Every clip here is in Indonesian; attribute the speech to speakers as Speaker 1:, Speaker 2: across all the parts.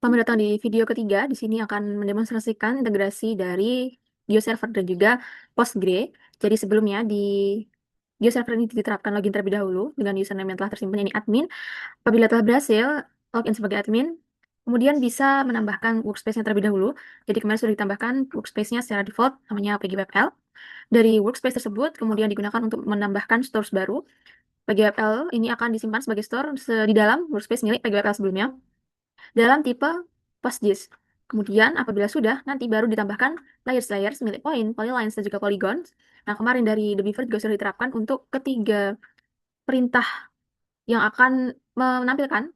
Speaker 1: Selamat datang di video ketiga. Di sini akan mendemonstrasikan integrasi dari GeoServer dan juga Postgre. Jadi sebelumnya di GeoServer ini diterapkan login terlebih dahulu dengan username yang telah tersimpan, yakni admin. Apabila telah berhasil login sebagai admin, kemudian bisa menambahkan workspace-nya terlebih dahulu. Jadi kemarin sudah ditambahkan workspace-nya secara default, namanya PGWebL. Dari workspace tersebut kemudian digunakan untuk menambahkan stores baru. PGWebL ini akan disimpan sebagai store di dalam workspace milik PGWebL sebelumnya dalam tipe PostGIS. Kemudian apabila sudah, nanti baru ditambahkan layers-layers milik point, polylines, dan juga polygons. Nah, kemarin dari The Beaver juga sudah diterapkan untuk ketiga perintah yang akan menampilkan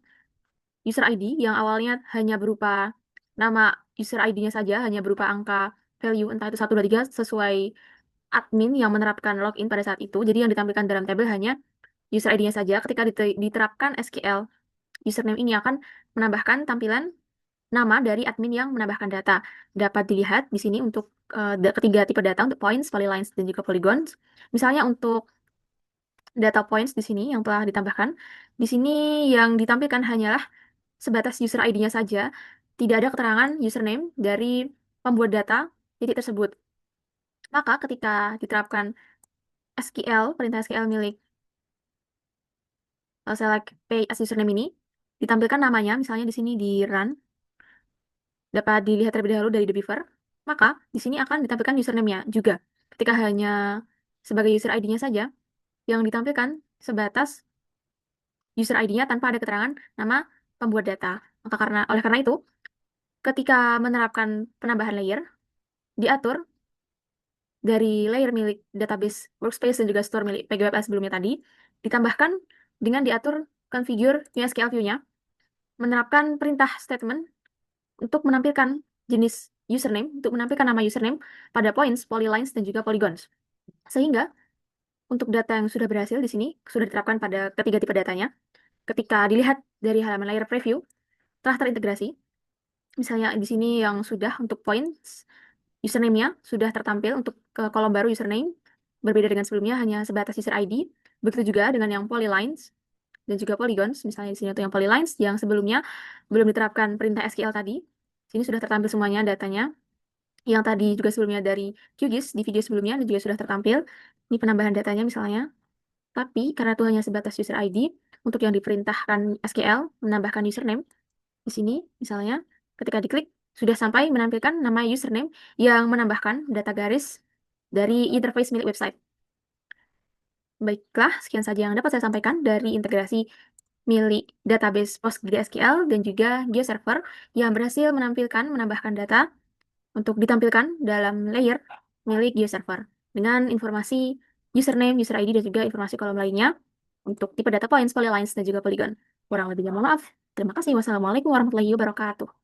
Speaker 1: user ID yang awalnya hanya berupa nama user ID-nya saja, hanya berupa angka value, entah itu 1, 2, 3, sesuai admin yang menerapkan login pada saat itu. Jadi yang ditampilkan dalam tabel hanya user ID-nya saja. Ketika diterapkan SQL, username ini akan menambahkan tampilan nama dari admin yang menambahkan data. Dapat dilihat di sini untuk ketiga tipe data, untuk points, polylines, dan juga polygons. Misalnya untuk data points di sini yang telah ditambahkan, di sini yang ditampilkan hanyalah sebatas user ID-nya saja, tidak ada keterangan username dari pembuat data titik tersebut. Maka ketika diterapkan SQL, perintah SQL milik select pay as username ini, ditampilkan namanya, misalnya di sini di run, dapat dilihat terlebih dahulu dari The Beaver, maka di sini akan ditampilkan username-nya juga. Ketika hanya sebagai user ID-nya saja, yang ditampilkan sebatas user ID-nya tanpa ada keterangan nama pembuat data. Maka oleh karena itu, ketika menerapkan penambahan layer, diatur dari layer milik database workspace dan juga store milik PGWebL sebelumnya tadi, ditambahkan dengan diatur configure SQL view-nya, menerapkan perintah statement untuk menampilkan jenis username, untuk menampilkan nama username pada points, polylines, dan juga polygons. Sehingga untuk data yang sudah berhasil di sini, sudah diterapkan pada ketiga tipe datanya, ketika dilihat dari halaman layar preview, telah terintegrasi. Misalnya di sini yang sudah untuk points, username-nya sudah tertampil untuk ke kolom baru username, berbeda dengan sebelumnya hanya sebatas user ID. Begitu juga dengan yang polylines dan juga polygons. Misalnya di sini untuk yang polylines yang sebelumnya belum diterapkan perintah SQL tadi. Sini sudah tertampil semuanya datanya. Yang tadi juga sebelumnya dari QGIS di video sebelumnya dan juga sudah tertampil. Ini penambahan datanya misalnya. Tapi karena itu hanya sebatas user ID, untuk yang diperintahkan SQL menambahkan username di sini misalnya, ketika diklik sudah sampai menampilkan nama username yang menambahkan data garis dari interface milik website. Baiklah, sekian saja yang dapat saya sampaikan dari integrasi milik database PostgreSQL dan juga GeoServer yang berhasil menambahkan data untuk ditampilkan dalam layer milik GeoServer dengan informasi username, user ID, dan juga informasi kolom lainnya untuk tipe data points, polylines, dan juga polygon. Kurang lebihnya mohon maaf. Terima kasih. Wassalamualaikum warahmatullahi wabarakatuh.